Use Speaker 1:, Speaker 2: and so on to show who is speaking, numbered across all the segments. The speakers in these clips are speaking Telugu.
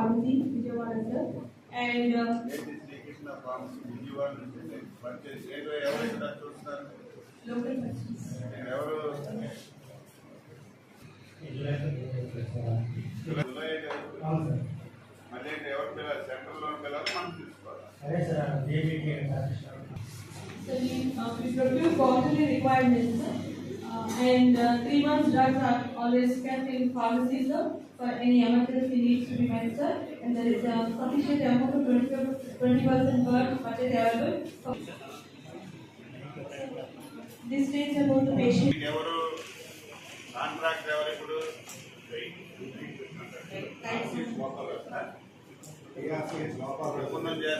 Speaker 1: Pharmacy, Vijayawada, sir. And local questions. So we procure quarterly required medicine, and 3 months drugs are always kept in pharmacies, sir, for any emergency needs to be met, sir. And there is a sufficient amount of 20% per budget available. This states about the patient.
Speaker 2: Contract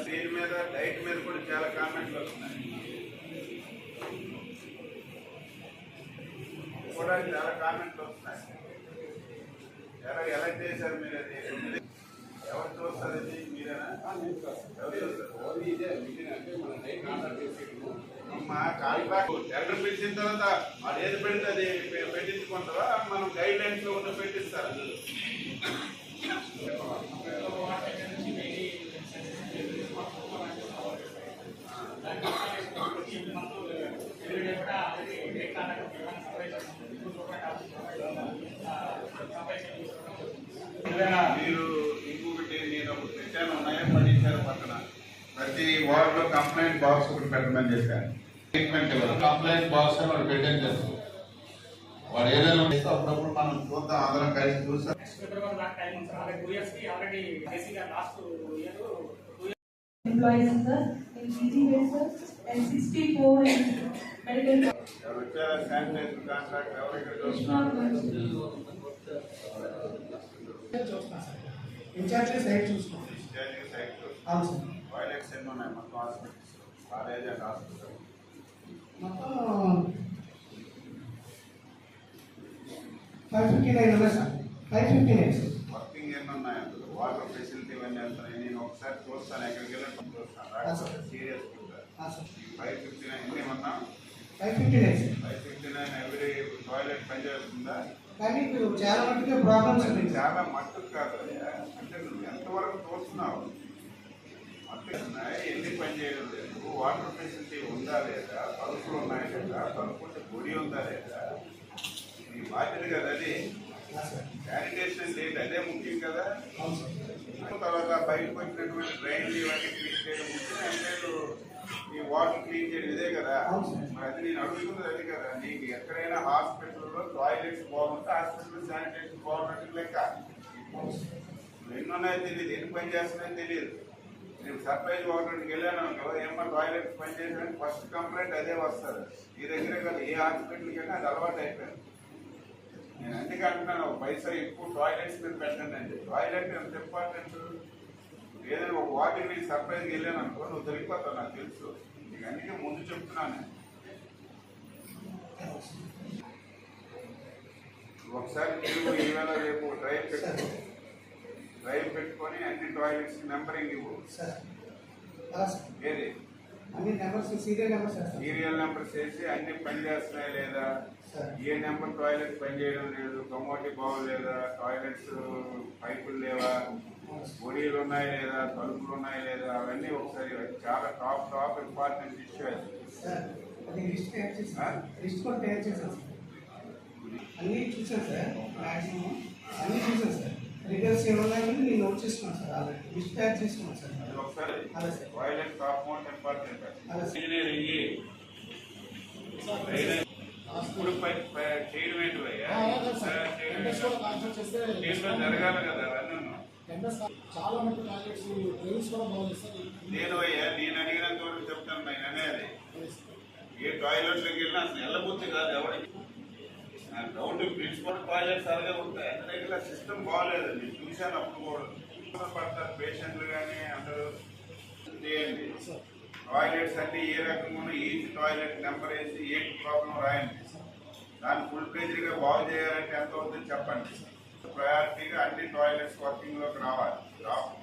Speaker 2: దీని మీద డైట్ మీద కూడా చాలా కామెంట్లు వస్తున్నాయి కూడా చాలా కామెంట్లు వస్తున్నాయి ఎలా చేశారు మీరు అది ఎవరు చూస్తారు అది మీరేనా ఎవరు మా కాంట్రాక్ట్ టెండర్ పిలిచిన తర్వాత అది ఏది పెడితే అది పెట్టించుకుంటారా మనం గైడ్ లైన్స్ లో ఉన్న పెట్టిస్తారా మీరు ఇంకొకటి నేను పెట్టాను ఉన్నాయో పడిచారు పక్కన ప్రతి వార్డులో కంప్లైంట్ బాక్స్ ఒకటి పెట్టమని చెప్పాను ట్రీట్మెంట్ కంప్లైంట్ బాక్స్ అని వాడు పెట్టాను చేస్తాం వాడు ఏదైనా అప్పుడప్పుడు మనం చూద్దాం అందరం కలిసి చూస్తాం
Speaker 1: Employees, sir, in easy basis, and 64 in medical.
Speaker 2: Sanitiser contract ఎవరికి
Speaker 3: ఇన్ఛార్జ్ సైట్ చూసుకోండి అవును సార్
Speaker 2: టాయిలెట్స్ ఎన్ని ఉన్నాయి మొత్తం హాస్పిటల్స్ కాలేజ్ అండ్ హాస్పిటల్
Speaker 3: మొత్తం 559 ఉన్నాయి సార్ 559 సార్
Speaker 2: వర్కింగ్ ఎన్ని ఉన్నాయి అందులో వాటర్ ఫెసిలిటీ ఇవన్నీ వెళ్తున్నాయి నేను ఒకసారి చూస్తాను ఎక్కడికి వెళ్ళి చూస్తాను సీరియస్ 559 ఎన్ని ఉన్నా
Speaker 3: 559
Speaker 2: ఎవ్రీ టాయిలెట్ పనిచేస్తుందా
Speaker 3: కానీ ఇప్పుడు చాలా మట్టుగా ప్రాబ్లమ్స్ ఉన్నాయి
Speaker 2: చాలా మట్టుకు కాదు అంటే నువ్వు ఎంతవరకు చూస్తున్నావు మట్టుకు ఉన్నాయి ఎన్ని పని చేయడం లేదు వాటర్ ఫెసిలిటీ ఉందా లేదా తలుపులు ఉన్నాయి లేదా తలుపుంటే గుడి ఉందా లేదా నీ బాధ్యత కదా అది శానిటేషన్ లేదు అదే ముఖ్యం కదా తర్వాత బయటకు వచ్చినటువంటి డ్రైన్లు ఇవన్నీ క్లీన్ చేయడం ముఖ్యం అంటే ఈ వాటర్ క్లీన్ చేయడం ఇదే కదా మరి అది నేను అడుగుతున్నది అది కదా నీకు ఎక్కడైనా హాస్పిటల్లో టాయిలెట్స్ బాగుంటే హాస్పిటల్ శానిటేషన్ బాగున్నట్టు లెక్క ఎన్నున్నాయో తెలియదు ఎన్ని పని చేస్తున్నాయో తెలియదు నేను సర్ప్రైజ్ వాటర్కి వెళ్ళాను అనుకో ఏమన్నా టాయిలెట్స్ పని చేసాను ఫస్ట్ కంప్లైంట్ అదే వస్తుంది ఈ దగ్గరే కదా ఏ హాస్పిటల్కి వెళ్ళినా అది అలవాటు అయిపోయింది నేను అందుకే అంటున్నాను పైసా ఎక్కువ టాయిలెట్స్ మీద పెట్టండి అండి టాయిలెట్ ఎంత ఇంపార్టెంట్ ఏదైనా ఒక వాటికి నీకు సర్ప్రైజ్కి వెళ్ళాను అనుకో నువ్వు దొరికిపోతావు నాకు తెలుసు నీకు అందుకే ముందు చెప్తున్నాను ఒకసారి మీరు ఈవేళ రేపు డ్రైవ్ పెట్టుకొని అన్ని టాయిలెట్స్ నెంబరింగ్ ఇవ్వు ఏది
Speaker 3: అన్ని నెంబర్స్ సీరియల్
Speaker 2: నెంబర్స్ వేసి అన్ని పని చేస్తున్నాయి లేదా ఏ నెంబర్ టాయిలెట్ పని చేయడం లేదు కమోటీ బాగోలేదా టాయిలెట్స్ పైపులు లేవా పొడిలు ఉన్నాయి లేదా తలుపులు ఉన్నాయి లేదా అవన్నీ ఒకసారి చాలా టాప్ ఇంపార్టెంట్ ఇష్యూ
Speaker 3: అది లిస్ట్ కూడా తయారు చేశాను అన్నీ చూసాను సార్ మ్యాక్సిమం అన్నీ చూసాను సార్ రిజల్ట్స్ ఏమన్నాయని నేను నోట్ చేసుకున్నాను సార్ ఆల్రెడీ లిస్ట్ తయారు చేసుకున్నాను సార్
Speaker 2: ఒకసారి
Speaker 3: అదే sir
Speaker 2: toilet top most important engineering ఇప్పుడు చేయడం ఏంటివయ్యా దీంట్లో జరగాలి కదా అవన్నీ
Speaker 4: చాలా మంది టాయిలెట్స్ డ్రైన్స్ కూడా బాగుంది సార్
Speaker 2: నేను అడిగినంత వరకు చెప్తాను నేను అనేది ఏ టాయిలెట్లోకి వెళ్ళినా అసలు వెళ్ళబుద్ధి కాదు ఎవరికి డౌట్ ప్రిన్సిపల్ టాయిలెట్స్ అలాగే ఉంటాయి ఎందుకంటే సిస్టమ్ బాగోలేదు నేను చూశాను అప్పుడు కూడా పడతారు పేషెంట్లు కానీ అందరూ చేయండి టాయిలెట్స్ అన్ని ఏ రకంగా ఉన్న ఈచ్ టాయిలెట్ నెంబర్ వేసి ఏ ప్రాబ్లం రాయండి దాన్ని ఫుల్ పేజీగా బాగు చేయాలంటే ఎంత అవుతుందో చెప్పండి ప్రయారిటీగా అన్ని టాయిలెట్స్ వర్కింగ్ లోకి రావాలి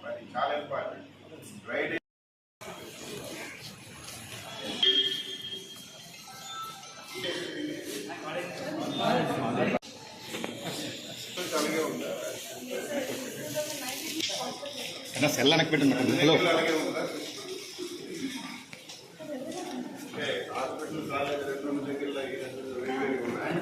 Speaker 2: అది చాలా ఇంపార్టెంట్ డ్రైనేజ్ అలాగే ఉందా
Speaker 5: అన్న సెల్ వెనక్కి పెట్టండి హలో
Speaker 2: అలాగే ఉందా? ఓకే, హాస్పిటల్ కాలేజ్ రెండు దగ్గరలో వేరు ఉన్నాయి.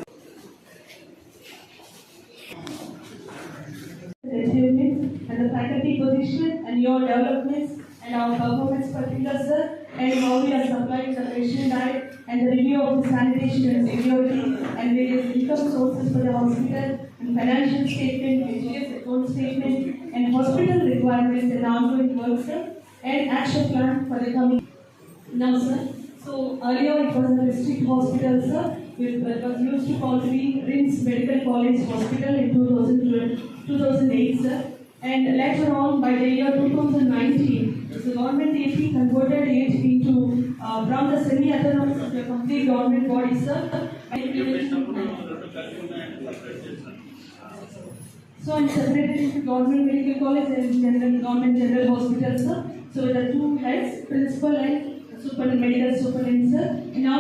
Speaker 1: achievements and the faculty position and your developments and our performance particulars, sir, and how we are supplying the patient diet and the review of the sanitation and security and various income sources for the hospital and financial statement, HGS account statement and hospital requirements and ongoing work, sir, and action plan for the coming. Now, sir, so earlier it was a district hospital, sir, which was used to call to be RIMS Medical College Hospital in 2008, sir. And later on, by the year 2019, the government AP converted it into from the semi-autonomous to a complete government body, sir. So I'm separated into government medical college and government general hospital, sir. So the two heads, principal and medical superintendent, sir. And now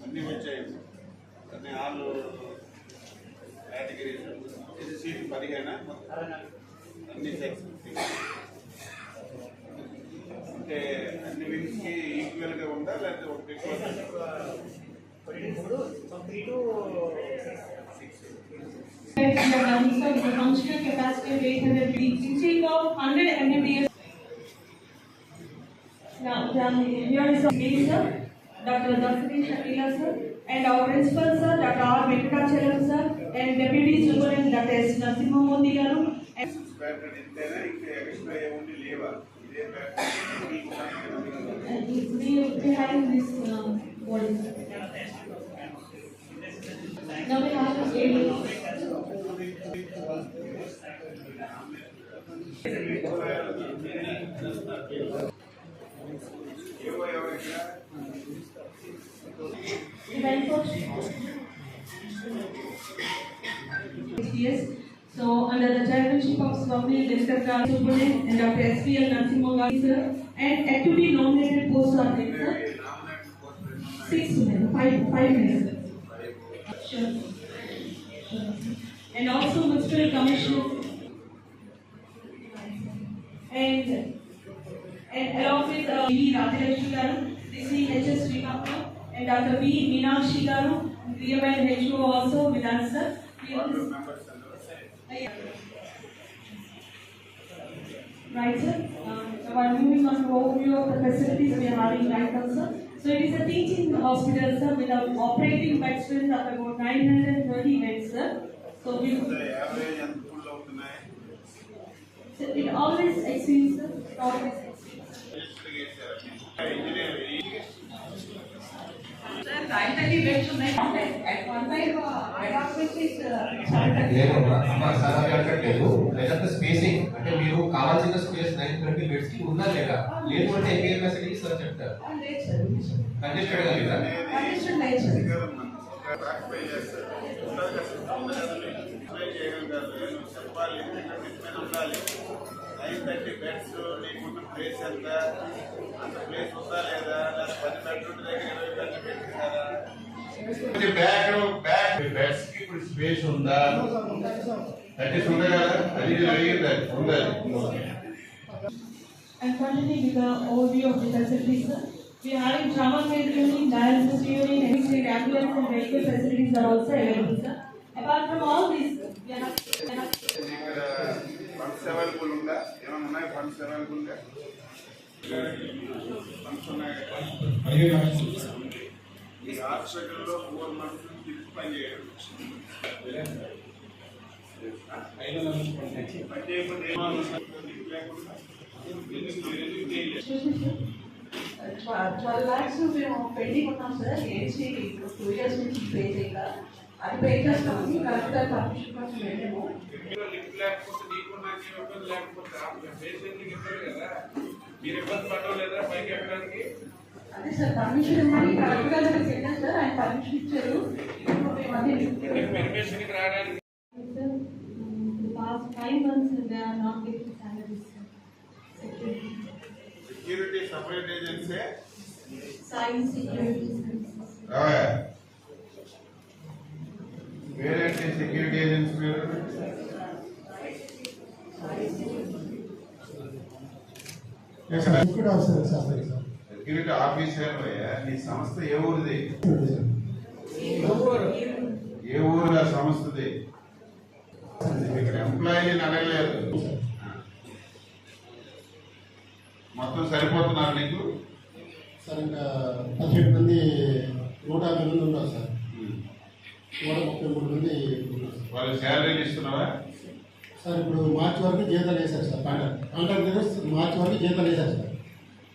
Speaker 2: అన్ని వచ్చాయి, అన్ని ఆళ్ళు కేటగిరీస్. ఇది సీట్ 15 అన్ని సెక్షన్ అంటే అన్ని వింగ్స్ కి ఈక్వల్ గా ఉందా లేకపోతే ఒకటి
Speaker 1: the functional capacity of 800 beds, thinking of 100 MBBS. Now, here is the sir, Dr. Dasari Shakila, sir, and our principal, sir, Dr. R. Venkatachalam, sir, and Deputy Superintendent, Dr. S. Narasimhamurthy garu.
Speaker 2: Pattern ఇంతేనా ఇంకా ఎక్స్ట్రా ఏముంది లేవా? ఇదే pattern
Speaker 1: We having this body. Now we have this area.
Speaker 2: ఏవో ఎవరికా
Speaker 1: Yes. So under the chairmanship of Swami Dr. Superintendent and Dr. S.P.L. Narasimhamurthy, sir, and had to be nominated post are there, sir. 6 men, 5 men, sir. Sure. And also municipal commissioner and along with V. Rajalakshmi garu, C. H.S. Srikappa and Dr. V. Meenakshi garu, DMN HO also with us, sir.
Speaker 2: Members
Speaker 1: Right, sir. While moving on to overview of the facilities we are having right now, sir. So it is a teaching hospital, sir, with an operating bed strength of about 930 beds, sir. So we,
Speaker 2: average ఎంత ఫుల్ అవుతున్నాయి?
Speaker 1: so it always exceeds, sir. It always exceeds.
Speaker 2: Engineer
Speaker 1: Right, beds ఉన్నాయి. At one time, development is started.
Speaker 6: లేదు అమ్మ సార్ అది అడగట్లేదు లేదంటే స్పేసింగ్ అంటే మీరు కావాల్సిన స్పేస్ 920 బెడ్స్ కి ఉందా లేదా లేదు అంటే ఏపీఎం ఫెసిలిటీ సార్ చెప్తారు కంజెస్టెడ్ గా లేదా
Speaker 1: Condition లేదు, sir.
Speaker 2: ఆక్యుపై చేస్తారు. ఉండదు కదా, ఉంది కదా, అప్లై చేయగలుగుతారు. నేను చెప్పాలి, డిపార్ట్మెంట్ ఉండాలి. 930 బెడ్స్ నీకున్న ప్లేస్ ఎంత, అంత ప్లేస్ ఉందా లేదా, లేదా 10 బెడ్రూమ్ దగ్గర 20 బెడ్లు పెట్టిస్తారా? బ్యాక్ బెడ్స్ కి ఇప్పుడు స్పేస్ ఉందా? అంటే ఉంది కదా, అది అడిగింది ఉండాలి.
Speaker 1: And continuing with the overview of the facilities, sir. We are having trauma care unit, dialysis unit, X-ray, ambulance and vehicle facilities are also available, sir. Apart from all these, we are
Speaker 2: ఇక్కడ ఫండ్స్ అవైలబుల్ ఉందా? ఏమైనా ఉన్నాయి ఫండ్స్ అవైలబుల్ గా? ఫండ్స్ ఉన్నాయి. ఈ హాస్పిటల్లో 4 months నుంచి పని చేయడం పని చేయకపోతే లేకుండా
Speaker 7: 12 lakhs మేము పెండింగ్ ఉన్నాం సార్. ఏసీ 2 years నుంచి పే చేయక అది పే చేస్తామని కరెక్ట్గా పర్మిషన్ కోసం వెళ్ళాము.
Speaker 2: లిఫ్ట్ లేకపోతే నీకు నాకు ఇబ్బంది లేకపోతే పేషెంట్కి ఇబ్బంది కదా, మీరు ఇబ్బంది పడలేదా పైకి ఎక్కడానికి?
Speaker 7: అదే సార్ పర్మిషన్ ఇవ్వమని కరెక్ట్గా దగ్గరికి వెళ్ళాం సార్. ఆయన పర్మిషన్ ఇచ్చారు. ఇప్పుడు మేము అదే
Speaker 2: పర్మిషన్కి రావడానికి
Speaker 1: the past 5 months they are not getting salaries, sir.
Speaker 2: Security separate agency
Speaker 1: Science security services.
Speaker 2: వేరేంటి సెక్యూరిటీ ఏజెన్సీ పేరు?
Speaker 7: సారీ
Speaker 4: సెక్యూరిటీ ఆఫీసర్ చేస్తారు సార్.
Speaker 2: సెక్యూరిటీ ఆఫీసర్ నీ సంస్థ ఏ ఊరిది? ఏ ఊరు ఆ సంస్థది? ఇక్కడ ఎంప్లాయీని అడగలేదు. మొత్తం సరిపోతున్నారు నీకు?
Speaker 4: సార్ ఇంకా 17 మంది 150 మంది ఉన్నారు సార్. 133 మంది ఉన్నారు సార్.
Speaker 2: వాళ్ళు శాలరీలు ఇస్తున్నావా?
Speaker 4: సార్ ఇప్పుడు మార్చి వరకు జీతాలు వేశారు సార్. కాంట్రాక్ట్ దగ్గర మార్చి వరకు జీతాలు వేశారు సార్.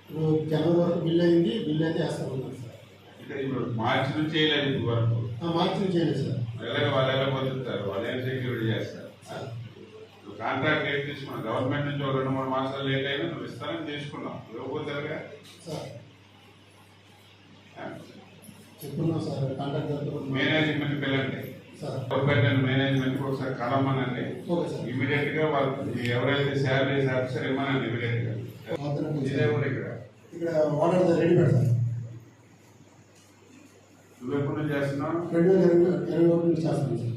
Speaker 4: ఇప్పుడు జనవరి వరకు బిల్ అయింది, బిల్ అయితే వేస్తారు ఉన్నారు సార్.
Speaker 2: ఇక్కడ ఇప్పుడు మార్చి నుంచి చేయలేదు ఇది వరకు.
Speaker 4: మార్చి నుంచి చేయలేదు సార్.
Speaker 2: వాళ్ళు ఎలా పొందుతారు? వాళ్ళు ఏం సెక్యూరిటీ చేస్తారు? కాంట్రాక్ట్ రేట్ తీసుకున్నావు, గవర్నమెంట్ నుంచి ఒక 2-3 మాసాలు లేట్ అయినా నువ్వు ఇస్తానని తీసుకున్నావు, ఇవ్వకపోతారుగా
Speaker 4: సార్. చెప్పున్నాం సార్. కాంట్రాక్ట్ దగ్గర
Speaker 2: మేనేజ్మెంట్ పిల్లండి
Speaker 4: సార్.
Speaker 2: గవర్నమెంట్ మేనేజ్మెంట్ ఒకసారి కలవమనండి.
Speaker 4: Okay sir.
Speaker 2: ఇమీడియట్ గా వాళ్ళు ఎవరైతే శాలరీస్ ఆఫీసర్ ఇవ్వనండి ఇమీడియట్ గా. ఇదే ఊరు ఇక్కడ.
Speaker 4: ఇక్కడ వాటర్ రెడీమేడ్ సార్.
Speaker 2: నువ్వు ఎప్పుడు నుంచి చేస్తున్నావు?
Speaker 4: 2021 నుంచి చేస్తున్నాం సార్.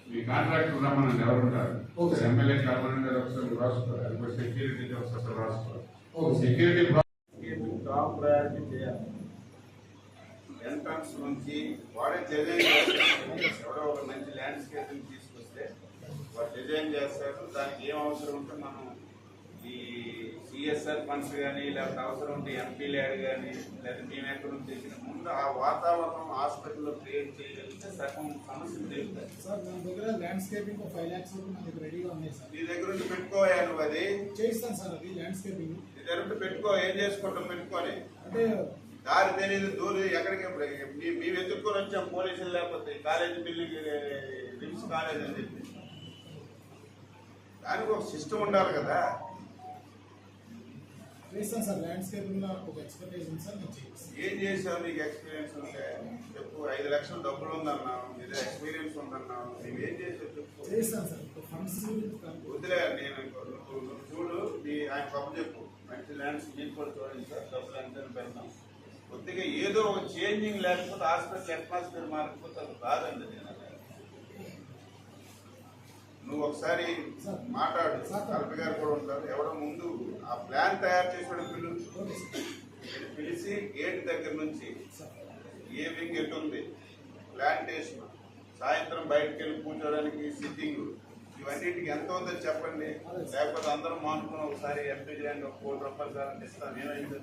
Speaker 2: మీ కాంట్రాక్టర్ రమ్మనండి, ఎవరుంటారు?
Speaker 4: Okay sir.
Speaker 2: ఎమ్మెల్యే కావాలంటే ఒకసారి రాసుకోవాలి, అది సెక్యూరిటీ ఒకసారి రాసుకోవాలి.
Speaker 4: Okay sir.
Speaker 2: Security top priority చేయాలి. ఎంట్రన్స్ నుంచి వాడే డిజైన్ చేస్తారు. ఎవరో ఒక మంచి ల్యాండ్స్కేపింగ్ తీసుకొస్తే వాడు డిజైన్ చేస్తారు. దానికి ఏం అవసరం ఉంటే మనం ఈ సిఎస్ఆర్ ఫండ్స్ కానీ లేకపోతే అవసరం ఉంటే ఎంపీ ల్యాడ్ కానీ లేకపోతే మేము ఎక్కడ నుంచి తెచ్చిన ముందు ఆ వాతావరణం హాస్పిటల్లో క్రియేట్ చేయగలిగితే సగం సమస్యలు తెలుస్తాయి.
Speaker 4: సార్ నా దగ్గర ల్యాండ్స్కేపింగ్ 5 lakhs వరకు నా దగ్గర రెడీగా ఉన్నాయి సార్.
Speaker 2: నీ దగ్గర ఉండి పెట్టుకోయా నువ్వు, అది
Speaker 4: చేయిస్తాను సార్. అది ల్యాండ్స్కేపింగ్
Speaker 2: నీ దగ్గర ఉండి పెట్టుకో, ఏం చేసుకుంటాం పెట్టుకొని.
Speaker 4: అంటే
Speaker 2: దారి తెలియదు దూరం ఎక్కడికి మేము ఎత్తుక్కొని వచ్చాం పోలీసులు, లేకపోతే కాలేజీ బిల్డింగ్ రిమ్స్ కాలేజ్ అని చెప్పి దానికి ఒక సిస్టమ్ ఉండాలి కదా.
Speaker 4: చేస్తాను సార్. ల్యాండ్స్కేపింగ్ ఒక ఎక్స్పర్టైజ్ ఉంది సార్. నేను చేయిస్తాను.
Speaker 2: ఏం చేసావు? నీకు ఎక్స్పీరియన్స్ ఉంటే చెప్పు. 5 లక్షలు డబ్బులు ఉందన్నావు, నీదే ఎక్స్పీరియన్స్ ఉందన్నావు, నువ్వు ఏం చేసావు చెప్పు.
Speaker 4: చేస్తాను సార్. ఫండ్స్
Speaker 2: వదిలే, నేను నువ్వు చూడు, ఆయన కప్పు చెప్పు. మంచి ల్యాండ్స్ మీకు కూడా చూడండి సార్, డబ్బులు ఎంత పెడతాం. కొద్దిగా ఏదో ఒక చేంజింగ్ లేకపోతే హాస్పిటల్ అట్మాస్ఫియర్ మారకపోతే అది కాదండి. నేను నువ్వు ఒకసారి మాట్లాడు, కలెక్టర్ గారు కూడా ఉంటారు, ఎవడో ముందు ఆ ప్లాన్ తయారు చేసిన పిలిచి గేట్ దగ్గర నుంచి ఏ వింగ్ ఎటు ఉంది, ప్లాంటేషన్, సాయంత్రం బయటకు వెళ్ళి కూర్చోడానికి సిట్టింగ్, ఇవన్నిటికి ఎంత ఉందో చెప్పండి. లేకపోతే అందరం మానుకుని ఒకసారి ఎంపీ చేయండి, ఒక 1 కోటి రూపాయలు సార్ ఇస్తాను, ఏమైంది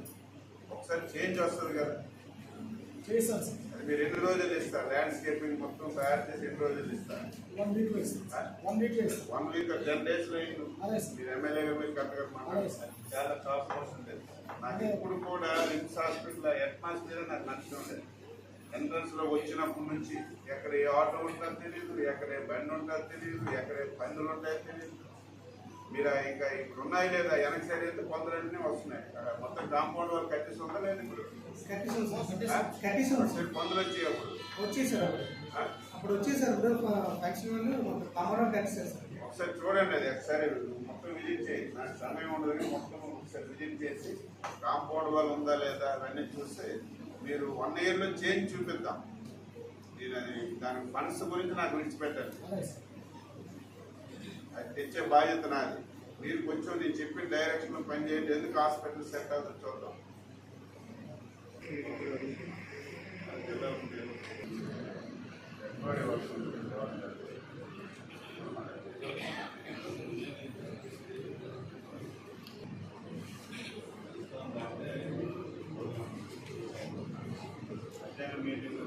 Speaker 2: ఒకసారి చేంజ్ వస్తుంది కదా.
Speaker 4: చేస్తాను సార్.
Speaker 2: అది మీరు ఎన్ని రోజులు ఇస్తారు? ల్యాండ్స్కేపింగ్ మొత్తం తయారు చేసి ఎన్ని రోజులు ఇస్తారు?
Speaker 4: 1 week లో ఇస్తాను. 1 week లో ఇస్తాను.
Speaker 2: 1 week 10 days లో ఇల్లు.
Speaker 4: అదే సార్.
Speaker 2: మీరు ఎమ్మెల్యే గారు కరెక్ట్గా చాలా టాప్ వస్తుంది. నాకు ఇప్పుడు కూడా రిమ్స్ హాస్పిటల్ అట్మాస్ఫియర్ నాకు నచ్చుతుండేది. ఎంట్రన్స్ లో వచ్చినప్పటి నుంచి ఎక్కడ ఏ ఆటో ఉంటుందో తెలియదు, ఎక్కడ ఏ బండి ఉంటుందో తెలియదు, ఎక్కడ ఏ పందులు ఉంటాయో తెలియదు. మీరు ఇంకా ఇప్పుడు ఉన్నాయి లేదా వెనక సైడ్ అయితే కొందరంటే వస్తున్నాయి. మొత్తం కాంపౌండ్ వాళ్ళు కట్టేసి ఉందా లేదు? ఇప్పుడు కొందరు వచ్చి
Speaker 3: వచ్చేసారు. అప్పుడు వచ్చేసారు. ఫ్యాక్షన్ వాళ్ళు కమరం కట్టేసారు సార్.
Speaker 2: ఒకసారి చూడండి, అది ఒకసారి మొత్తం విజిట్ చేయి. నాకు సమయం ఉండదు, మొత్తం ఒకసారి విజిట్ చేసి కాంపౌండ్ వాళ్ళు ఉందా లేదా అవన్నీ చూస్తే మీరు 1 year లో చేంజ్ చూపిద్దాం. దాని ఫండ్స్ గురించి నాకు విడిచిపెట్టాలి, అది తెచ్చే బాధ్యత నాది. మీరు కొంచెం నేను చెప్పిన డైరెక్షన్ లో పనిచేయండి. ఎందుకు హాస్పిటల్ సెట్ అవుతుందో చూద్దాం. మీటింగ్